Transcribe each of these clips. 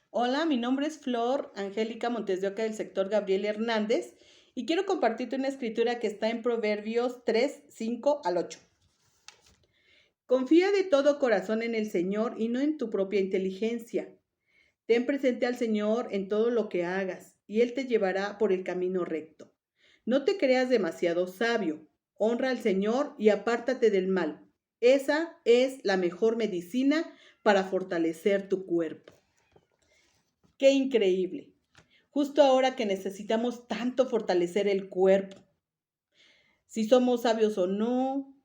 Hola, mi nombre es Flor Angélica Montes de Oca del sector Gabriel Hernández y quiero compartirte una escritura que está en Proverbios 3, 5 al 8. Confía de todo corazón en el Señor y no en tu propia inteligencia. Ten presente al Señor en todo lo que hagas y Él te llevará por el camino recto. No te creas demasiado sabio. Honra al Señor y apártate del mal. Esa es la mejor medicina para fortalecer tu cuerpo. Qué increíble. Justo ahora que necesitamos tanto fortalecer el cuerpo, si somos sabios o no,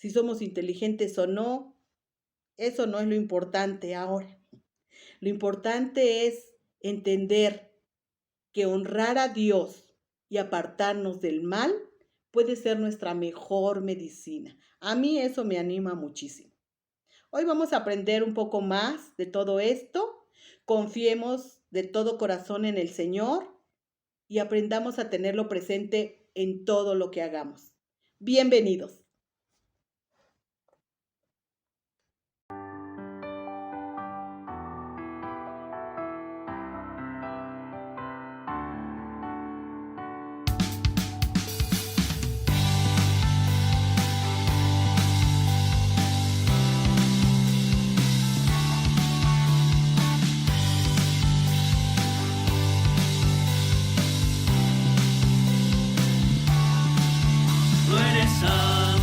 si somos inteligentes o no, eso no es lo importante ahora. Lo importante es entender que honrar a Dios y apartarnos del mal puede ser nuestra mejor medicina. A mí eso me anima muchísimo. Hoy vamos a aprender un poco más de todo esto. Confiemos de todo corazón en el Señor y aprendamos a tenerlo presente en todo lo que hagamos. Bienvenidos. Tú eres santo.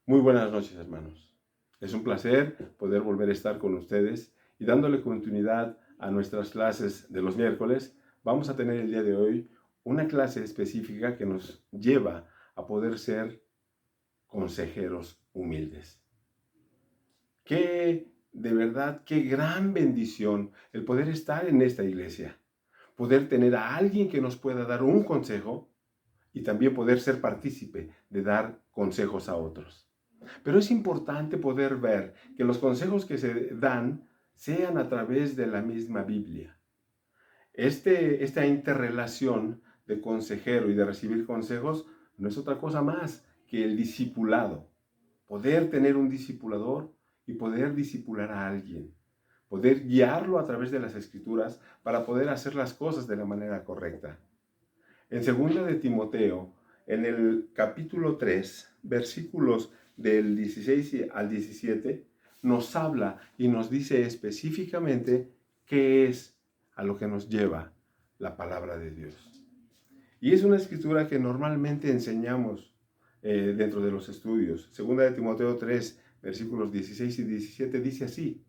Muy buenas noches, hermanos. Es un placer poder volver a estar con ustedes y dándole continuidad a nuestras clases de los miércoles. Vamos a tener el día de hoy una clase específica que nos lleva a poder ser consejeros humildes. De verdad, qué gran bendición el poder estar en esta iglesia, poder tener a alguien que nos pueda dar un consejo y también poder ser partícipe de dar consejos a otros. Pero es importante poder ver que los consejos que se dan sean a través de la misma Biblia. Esta interrelación de consejero y de recibir consejos no es otra cosa más que el discipulado. Poder tener un discipulador y poder discipular a alguien. Poder guiarlo a través de las Escrituras para poder hacer las cosas de la manera correcta. En 2 de Timoteo, en el capítulo 3, versículos del 16 al 17, nos habla y nos dice específicamente qué es a lo que nos lleva la palabra de Dios. Y es una escritura que normalmente enseñamos dentro de los estudios. 2 de Timoteo 3, versículos 16 y 17 dice así: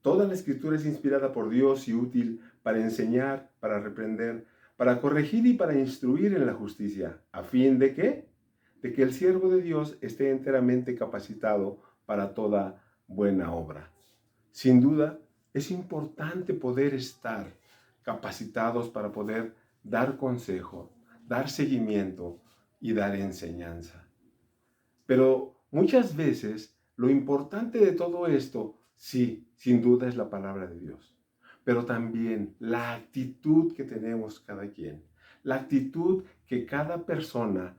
Toda la escritura es inspirada por Dios y útil para enseñar, para reprender, para corregir y para instruir en la justicia, a fin de que, el siervo de Dios esté enteramente capacitado para toda buena obra. Sin duda, es importante poder estar capacitados para poder dar consejo, dar seguimiento y dar enseñanza. Pero muchas veces lo importante de todo esto, sí, sin duda es la palabra de Dios, pero también la actitud que tenemos cada quien, la actitud que cada persona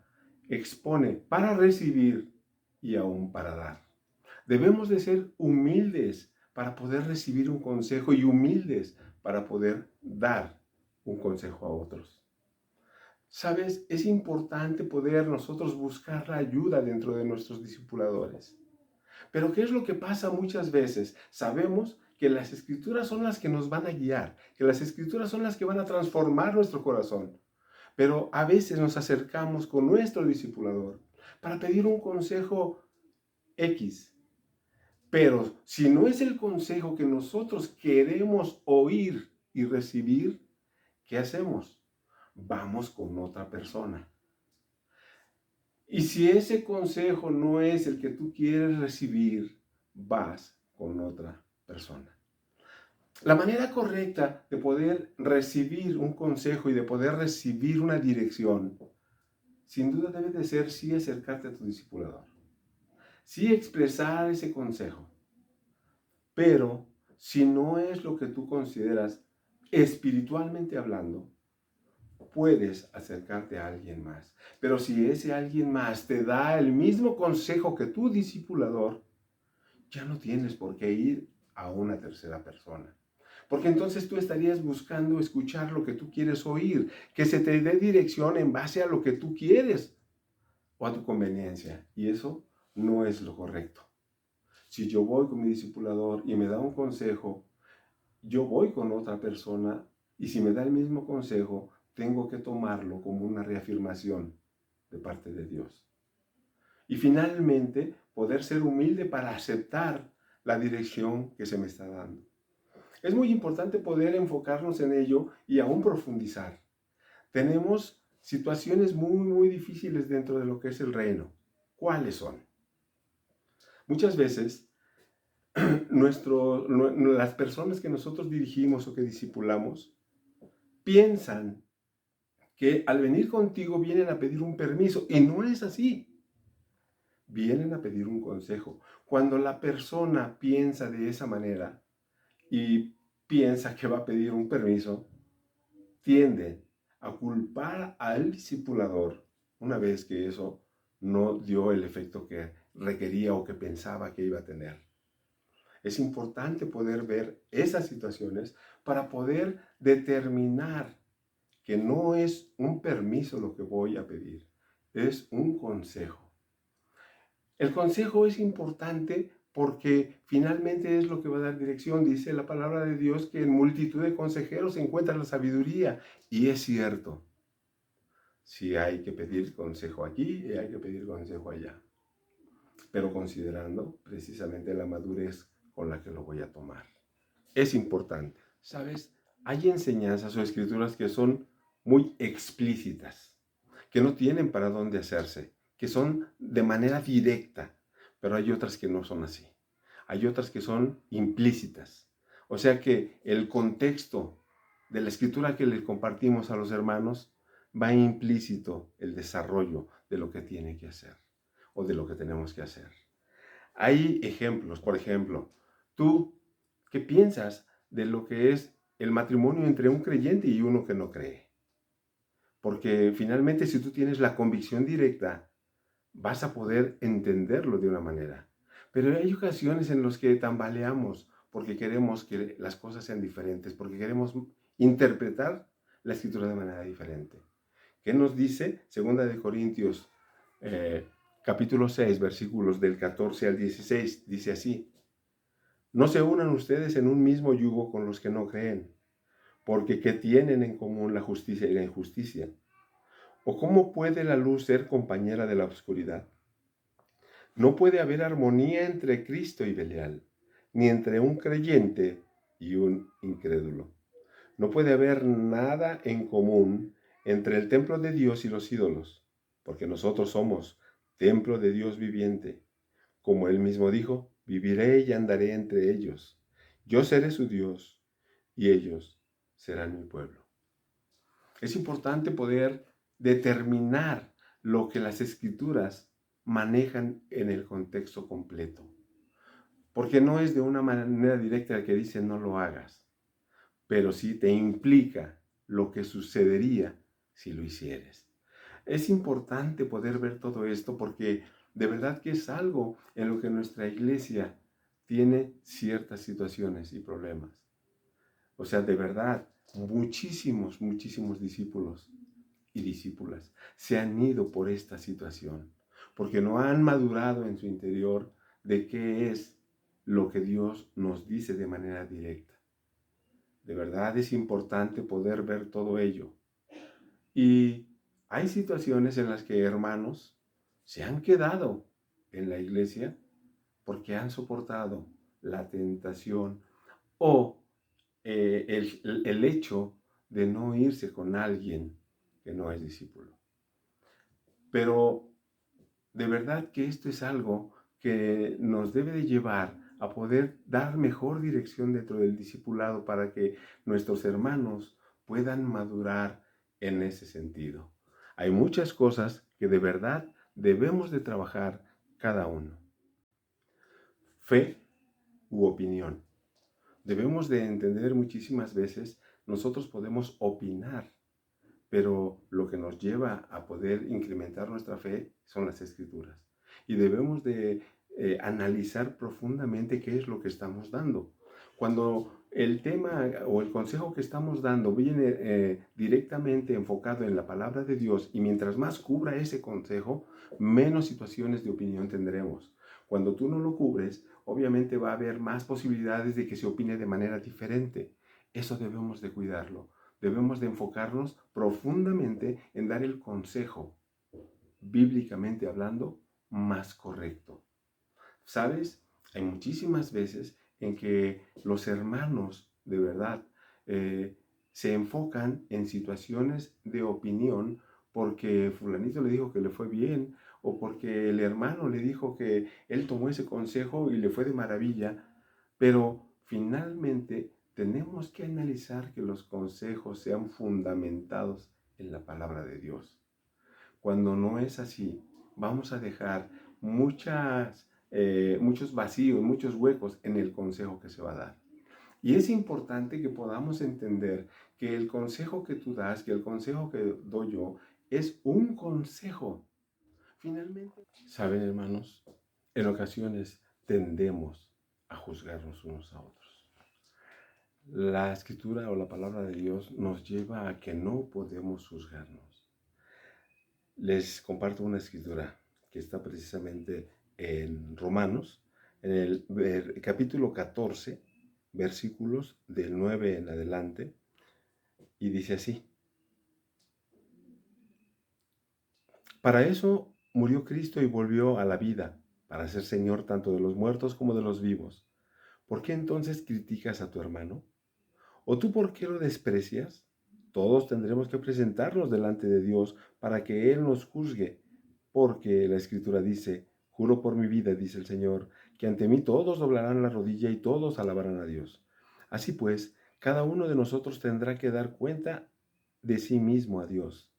expone para recibir y aún para dar. Debemos de ser humildes para poder recibir un consejo y humildes para poder dar un consejo a otros. ¿Sabes? Es importante poder nosotros buscar la ayuda dentro de nuestros discipuladores. Pero ¿qué es lo que pasa muchas veces? Sabemos que las escrituras son las que nos van a guiar, que las escrituras son las que van a transformar nuestro corazón. Pero a veces nos acercamos con nuestro discipulador para pedir un consejo X. Pero si no es el consejo que nosotros queremos oír y recibir, ¿qué hacemos? Vamos con otra persona. Y si ese consejo no es el que tú quieres recibir, vas con otra persona. La manera correcta de poder recibir un consejo y de poder recibir una dirección, sin duda debe de ser sí acercarte a tu discipulador, sí expresar ese consejo. Pero si no es lo que tú consideras espiritualmente hablando, puedes acercarte a alguien más. Pero si ese alguien más te da el mismo consejo que tu discipulador, ya no tienes por qué ir a una tercera persona. Porque entonces tú estarías buscando escuchar lo que tú quieres oír, que se te dé dirección en base a lo que tú quieres o a tu conveniencia. Y eso no es lo correcto. Si yo voy con mi discipulador y me da un consejo, yo voy con otra persona y si me da el mismo consejo, tengo que tomarlo como una reafirmación de parte de Dios. Y finalmente, poder ser humilde para aceptar la dirección que se me está dando. Es muy importante poder enfocarnos en ello y aún profundizar. Tenemos situaciones muy difíciles dentro de lo que es el reino. ¿Cuáles son? Muchas veces, las personas que nosotros dirigimos o que discipulamos piensan que al venir contigo vienen a pedir un permiso y no es así. Vienen a pedir un consejo. Cuando la persona piensa de esa manera y piensa que va a pedir un permiso, tiende a culpar al discipulador una vez que eso no dio el efecto que requería o que pensaba que iba a tener. Es importante poder ver esas situaciones para poder determinar que no es un permiso lo que voy a pedir, es un consejo. El consejo es importante porque finalmente es lo que va a dar dirección. Dice la palabra de Dios que en multitud de consejeros se encuentra la sabiduría. Y es cierto. Si hay que pedir consejo aquí y hay que pedir consejo allá. pero considerando precisamente la madurez con la que lo voy a tomar. Es importante. ¿Sabes? Hay enseñanzas o escrituras que son muy explícitas, que no tienen para dónde hacerse, que son de manera directa, pero hay otras que no son así. Hay otras que son implícitas. O sea que el contexto de la escritura que le compartimos a los hermanos va implícito el desarrollo de lo que tiene que hacer o de lo que tenemos que hacer. Hay ejemplos, por ejemplo, ¿tú qué piensas de lo que es el matrimonio entre un creyente y uno que no cree? Porque finalmente si tú tienes la convicción directa, vas a poder entenderlo de una manera. Pero hay ocasiones en las que tambaleamos porque queremos que las cosas sean diferentes, porque queremos interpretar la escritura de manera diferente. ¿Qué nos dice? Segunda de Corintios, capítulo 6, versículos del 14 al 16, dice así: no se unan ustedes en un mismo yugo con los que no creen, porque ¿qué tienen en común la justicia y la injusticia? ¿O cómo puede la luz ser compañera de la oscuridad? No puede haber armonía entre Cristo y Belial, ni entre un creyente y un incrédulo. No puede haber nada en común entre el templo de Dios y los ídolos, porque nosotros somos templo de Dios viviente. Como él mismo dijo, viviré y andaré entre ellos. Yo seré su Dios y ellos serán mi pueblo. Es importante poder determinar lo que las escrituras manejan en el contexto completo, porque no es de una manera directa que dice no lo hagas, pero sí te implica lo que sucedería si lo hicieres. Es importante poder ver todo esto porque de verdad que es algo en lo que nuestra iglesia tiene ciertas situaciones y problemas. O sea, de verdad, muchísimos discípulos y discípulas se han ido por esta situación, porque no han madurado en su interior de qué es lo que Dios nos dice de manera directa. De verdad es importante poder ver todo ello. Y hay situaciones en las que hermanos se han quedado en la iglesia porque han soportado la tentación o el hecho de no irse con alguien que no es discípulo. Pero de verdad que esto es algo que nos debe de llevar a poder dar mejor dirección dentro del discipulado para que nuestros hermanos puedan madurar en ese sentido. Hay muchas cosas que de verdad debemos de trabajar cada uno. Fe u opinión. Debemos de entender muchísimas veces, nosotros podemos opinar, pero lo que nos lleva a poder incrementar nuestra fe son las escrituras. Y debemos de analizar profundamente qué es lo que estamos dando. Cuando el tema o el consejo que estamos dando viene directamente enfocado en la palabra de Dios y mientras más cubra ese consejo, menos situaciones de opinión tendremos. Cuando tú no lo cubres, obviamente va a haber más posibilidades de que se opine de manera diferente. Eso debemos de cuidarlo. Debemos de enfocarnos profundamente en dar el consejo, bíblicamente hablando, más correcto. ¿Sabes? Hay muchísimas veces en que los hermanos, de verdad, se enfocan en situaciones de opinión porque fulanito le dijo que le fue bien o porque el hermano le dijo que él tomó ese consejo y le fue de maravilla, pero finalmente tenemos que analizar que los consejos sean fundamentados en la palabra de Dios. Cuando no es así, vamos a dejar muchos vacíos, muchos huecos en el consejo que se va a dar. Y es importante que podamos entender que el consejo que tú das, que el consejo que doy yo, es un consejo. Finalmente, ¿saben, hermanos? En ocasiones tendemos a juzgarnos unos a otros. La escritura o la palabra de Dios nos lleva a que no podemos juzgarnos. Les comparto una escritura que está precisamente en Romanos, en el capítulo 14, versículos del 9 en adelante, y dice así: para eso murió Cristo y volvió a la vida, para ser Señor tanto de los muertos como de los vivos. ¿Por qué entonces criticas a tu hermano? ¿O tú por qué lo desprecias? Todos tendremos que presentarnos delante de Dios para que Él nos juzgue, porque la Escritura dice, juro por mi vida, dice el Señor, que ante mí todos doblarán la rodilla y todos alabarán a Dios. Así pues, cada uno de nosotros tendrá que dar cuenta de sí mismo a Dios.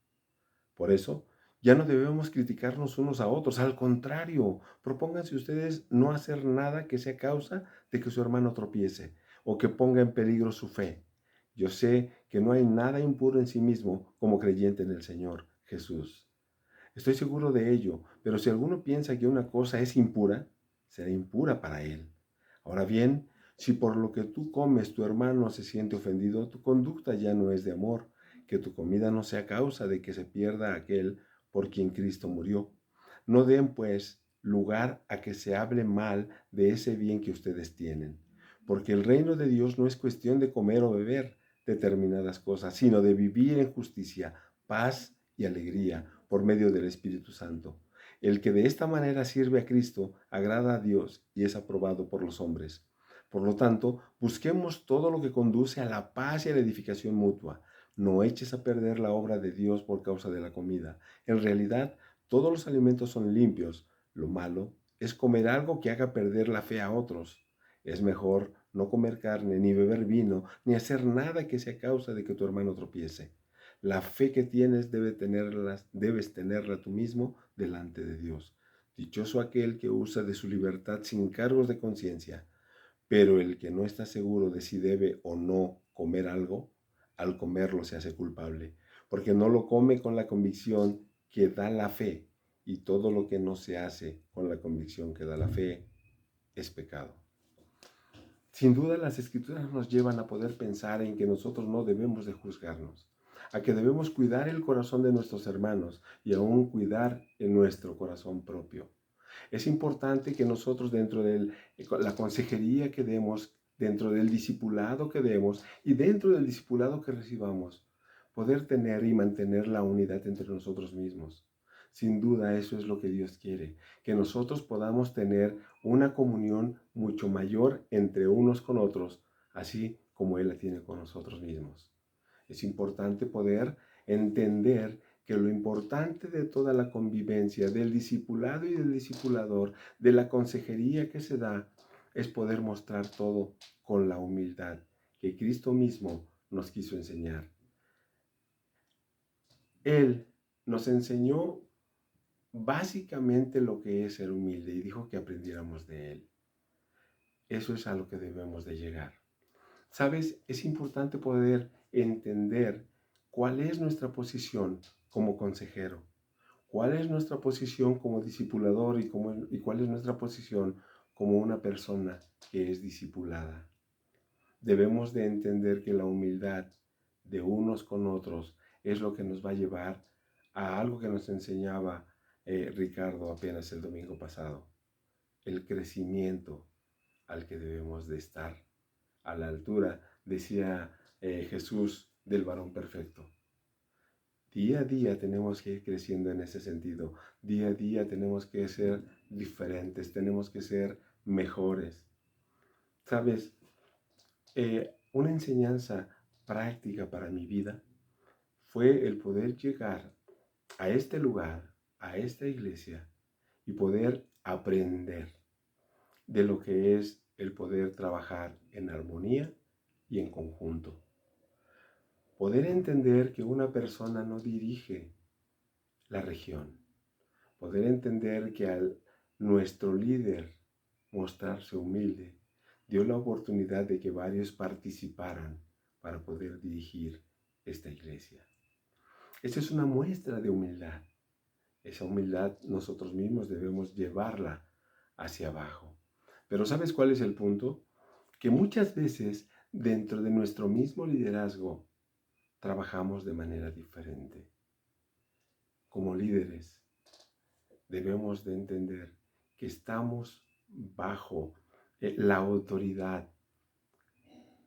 Por eso, ya no debemos criticarnos unos a otros. Al contrario, propónganse ustedes no hacer nada que sea causa de que su hermano tropiece o que ponga en peligro su fe. Yo sé que no hay nada impuro en sí mismo como creyente en el Señor Jesús. Estoy seguro de ello, pero si alguno piensa que una cosa es impura, será impura para él. Ahora bien, si por lo que tú comes tu hermano se siente ofendido, tu conducta ya no es de amor, que tu comida no sea causa de que se pierda aquel por quien Cristo murió. No den, pues, lugar a que se hable mal de ese bien que ustedes tienen, porque el reino de Dios no es cuestión de comer o beber determinadas cosas, sino de vivir en justicia, paz y alegría por medio del Espíritu Santo. El que de esta manera sirve a Cristo agrada a Dios y es aprobado por los hombres. Por lo tanto, busquemos todo lo que conduce a la paz y a la edificación mutua. No eches a perder la obra de Dios por causa de la comida. En realidad, todos los alimentos son limpios. Lo malo es comer algo que haga perder la fe a otros. Es mejor no comer carne, ni beber vino, ni hacer nada que sea causa de que tu hermano tropiece. La fe que tienes debes tenerla tú mismo delante de Dios. Dichoso aquel que usa de su libertad sin cargos de conciencia, pero el que no está seguro de si debe o no comer algo, al comerlo se hace culpable, porque no lo come con la convicción que da la fe, y todo lo que no se hace con la convicción que da la fe es pecado. Sin duda, las Escrituras nos llevan a poder pensar en que nosotros no debemos de juzgarnos, a que debemos cuidar el corazón de nuestros hermanos y aún cuidar en nuestro corazón propio. Es importante que nosotros dentro de la consejería que demos, dentro del discipulado que demos y dentro del discipulado que recibamos, poder tener y mantener la unidad entre nosotros mismos. Sin duda eso es lo que Dios quiere, que nosotros podamos tener una comunión mucho mayor entre unos con otros, así como Él la tiene con nosotros mismos. Es importante poder entender que lo importante de toda la convivencia, del discipulado y del discipulador, de la consejería que se da, es poder mostrar todo con la humildad que Cristo mismo nos quiso enseñar. Él nos enseñó básicamente lo que es ser humilde y dijo que aprendiéramos de Él. Eso es a lo que debemos de llegar. ¿Sabes? Es importante poder entender cuál es nuestra posición como consejero, cuál es nuestra posición como discipulador y cuál es nuestra posición como una persona que es discipulada. Debemos de entender que la humildad de unos con otros es lo que nos va a llevar a algo que nos enseñaba Ricardo apenas el domingo pasado, el crecimiento al que debemos de estar a la altura, decía Jesús, del varón perfecto. Día a día tenemos que ir creciendo en ese sentido. Día a día tenemos que ser diferentes, tenemos que ser mejores. ¿Sabes? Una enseñanza práctica para mi vida fue el poder llegar a este lugar, a esta iglesia, y poder aprender de lo que es el poder trabajar en armonía y en conjunto. Poder entender que una persona no dirige la región. Poder entender que al nuestro líder mostrarse humilde, dio la oportunidad de que varios participaran para poder dirigir esta iglesia. Esa es una muestra de humildad. Esa humildad nosotros mismos debemos llevarla hacia abajo. Pero ¿sabes cuál es el punto? Que muchas veces dentro de nuestro mismo liderazgo trabajamos de manera diferente. Como líderes debemos de entender que estamos bajo la autoridad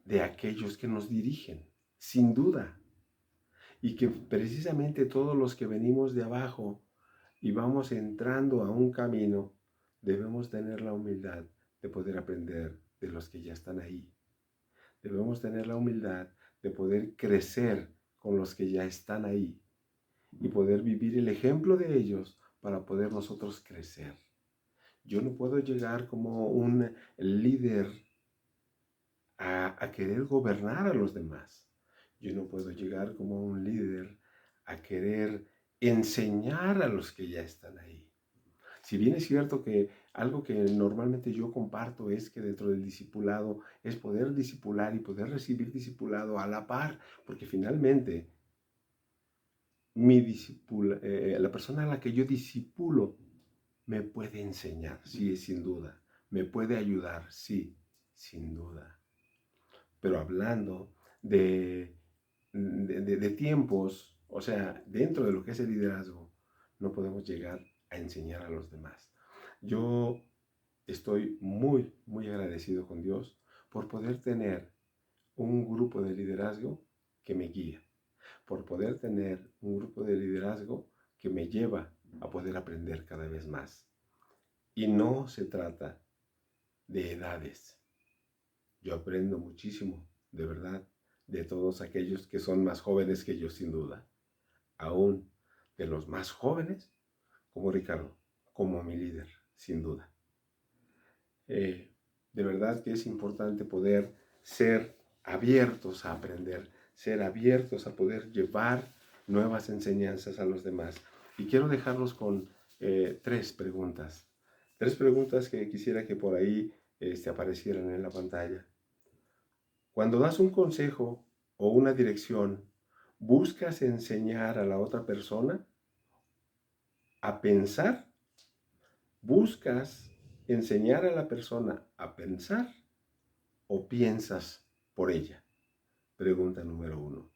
de aquellos que nos dirigen, sin duda. Y que precisamente todos los que venimos de abajo y vamos entrando a un camino, debemos tener la humildad de poder aprender de los que ya están ahí. Debemos tener la humildad de poder crecer con los que ya están ahí y poder vivir el ejemplo de ellos para poder nosotros crecer. Yo no puedo llegar como un líder a querer gobernar a los demás. Yo no puedo llegar como un líder a querer enseñar a los que ya están ahí. Si bien es cierto que algo que normalmente yo comparto es que dentro del discipulado es poder discipular y poder recibir discipulado a la par, porque finalmente la persona a la que yo discipulo me puede enseñar, sí, sin duda, me puede ayudar, sí, sin duda. Pero hablando de tiempos, o sea, dentro de lo que es el liderazgo, no podemos llegar a enseñar a los demás. Yo estoy muy, muy agradecido con Dios por poder tener un grupo de liderazgo que me guía, por poder tener un grupo de liderazgo que me lleva a poder aprender cada vez más. Y no se trata de edades. Yo aprendo muchísimo, de verdad, de todos aquellos que son más jóvenes que yo, sin duda. Aún de los más jóvenes, como Ricardo, como mi líder, sin duda. De verdad que es importante poder ser abiertos a aprender, ser abiertos a poder llevar nuevas enseñanzas a los demás. Y quiero dejarlos con tres preguntas. Tres preguntas que quisiera que por ahí aparecieran en la pantalla. Cuando das un consejo o una dirección, ¿buscas enseñar a la otra persona a pensar? ¿Buscas enseñar a la persona a pensar o piensas por ella? Pregunta número 1.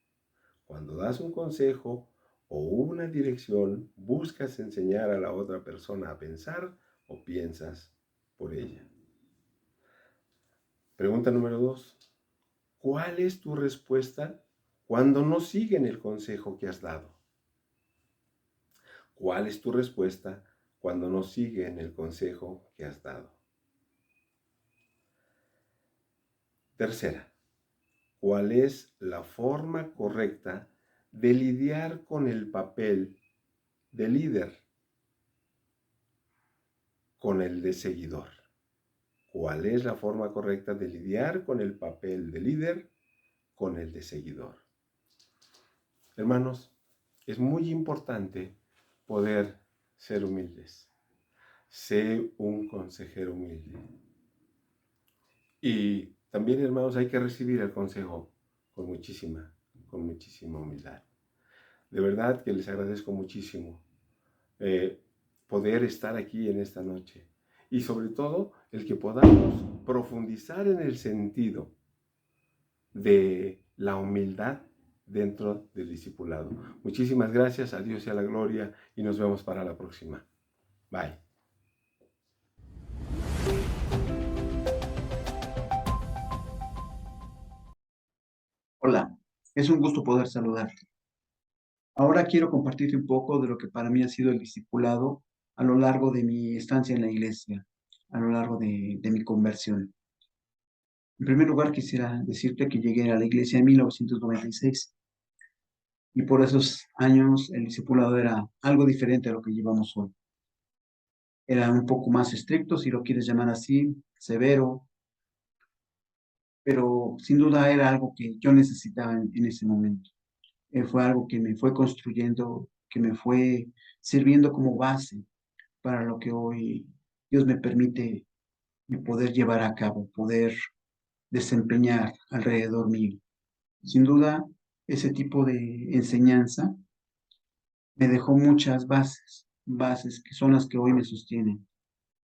Cuando das un consejo o una dirección, ¿buscas enseñar a la otra persona a pensar o piensas por ella? Pregunta número 2. ¿Cuál es tu respuesta cuando no siguen el consejo que has dado? ¿Cuál es tu respuesta cuando no siguen el consejo que has dado? Tercera, ¿cuál es la forma correcta de lidiar con el papel de líder, con el de seguidor? ¿Cuál es la forma correcta de lidiar con el papel de líder, con el de seguidor? Hermanos, es muy importante poder ser humildes. Sé un consejero humilde. Y también, hermanos, hay que recibir el consejo con muchísima humildad. De verdad que les agradezco muchísimo poder estar aquí en esta noche. Y sobre todo, el que podamos profundizar en el sentido de la humildad dentro del discipulado. Muchísimas gracias, a Dios y a la gloria, y nos vemos para la próxima. Bye. Hola, es un gusto poder saludarte. Ahora quiero compartirte un poco de lo que para mí ha sido el discipulado a lo largo de mi estancia en la iglesia, a lo largo de mi conversión. En primer lugar, quisiera decirte que llegué a la iglesia en 1996 y por esos años el discipulado era algo diferente a lo que llevamos hoy. Era un poco más estricto, si lo quieres llamar así, severo, pero sin duda era algo que yo necesitaba en ese momento. Fue algo que me fue construyendo, que me fue sirviendo como base para lo que hoy Dios me permite poder llevar a cabo, poder desempeñar alrededor mío. Sin duda, ese tipo de enseñanza me dejó muchas bases, bases que son las que hoy me sostienen,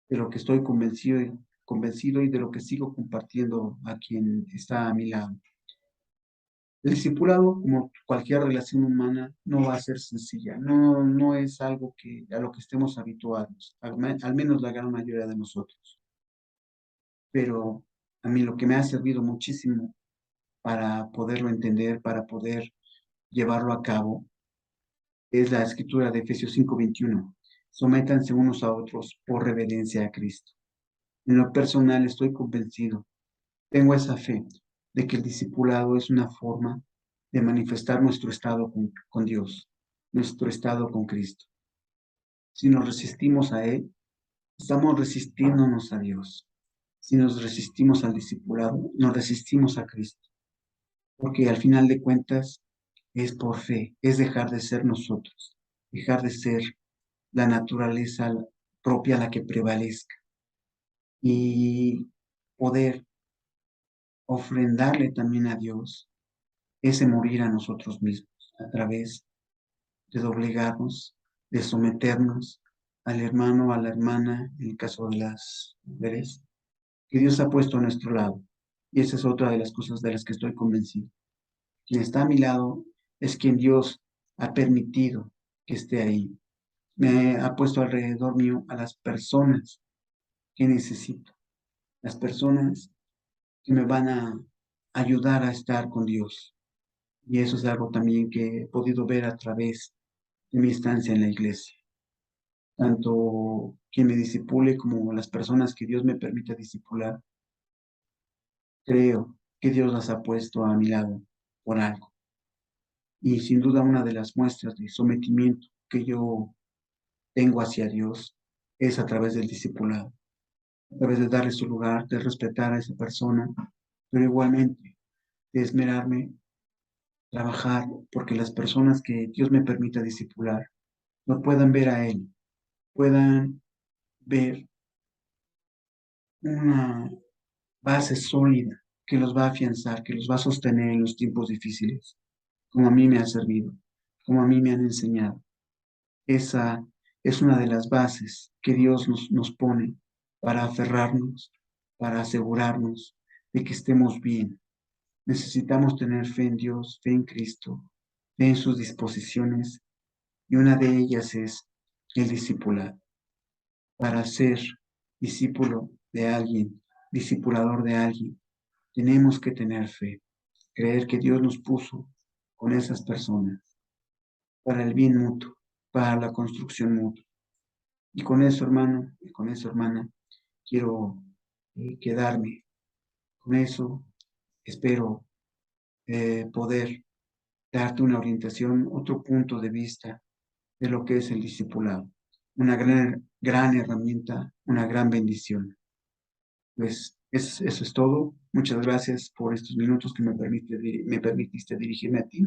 de lo que estoy convencido y de lo que sigo compartiendo a quien está a mi lado. El discipulado, como cualquier relación humana, no va a ser sencilla, no es algo a lo que estemos habituados, al menos la gran mayoría de nosotros. Pero a mí lo que me ha servido muchísimo para poderlo entender, para poder llevarlo a cabo, es la escritura de Efesios 5:21, Sométanse unos a otros por reverencia a Cristo. En lo personal estoy convencido, tengo esa fe de que el discipulado es una forma de manifestar nuestro estado con Dios, nuestro estado con Cristo. Si nos resistimos a Él, estamos resistiéndonos a Dios. Si nos resistimos al discipulado, nos resistimos a Cristo, porque al final de cuentas es por fe, es dejar de ser nosotros, dejar de ser la naturaleza propia la que prevalezca y poder ofrendarle también a Dios ese morir a nosotros mismos a través de doblegarnos, de someternos al hermano, a la hermana, en el caso de las mujeres, que Dios ha puesto a nuestro lado. Y esa es otra de las cosas de las que estoy convencido. Quien está a mi lado es quien Dios ha permitido que esté ahí. Me ha puesto alrededor mío a las personas que necesito, las personas que me van a ayudar a estar con Dios. Y eso es algo también que he podido ver a través de mi estancia en la iglesia. Tanto quien me disipule como las personas que Dios me permite disipular, creo que Dios las ha puesto a mi lado por algo. Y sin duda una de las muestras de sometimiento que yo tengo hacia Dios es a través del discipulado, a través de darle su lugar, de respetar a esa persona, pero igualmente de esmerarme, trabajar porque las personas que Dios me permita discipular lo puedan ver a Él, puedan ver una base sólida que los va a afianzar, que los va a sostener en los tiempos difíciles, como a mí me ha servido, como a mí me han enseñado. Esa es una de las bases que Dios nos pone para aferrarnos, para asegurarnos de que estemos bien. Necesitamos tener fe en Dios, fe en Cristo, fe en sus disposiciones, y una de ellas es el discipulado. Para ser discípulo de alguien, discipulador de alguien, tenemos que tener fe, creer que Dios nos puso con esas personas para el bien mutuo, para la construcción mutua. Y con eso, hermano, y con eso, hermana, quiero quedarme. Con eso espero poder darte una orientación, otro punto de vista de lo que es el discipulado. Una gran herramienta, una gran bendición. Pues eso es todo. Muchas gracias por estos minutos que me permitiste dirigirme a ti.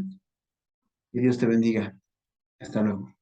Que Dios te bendiga. Hasta luego.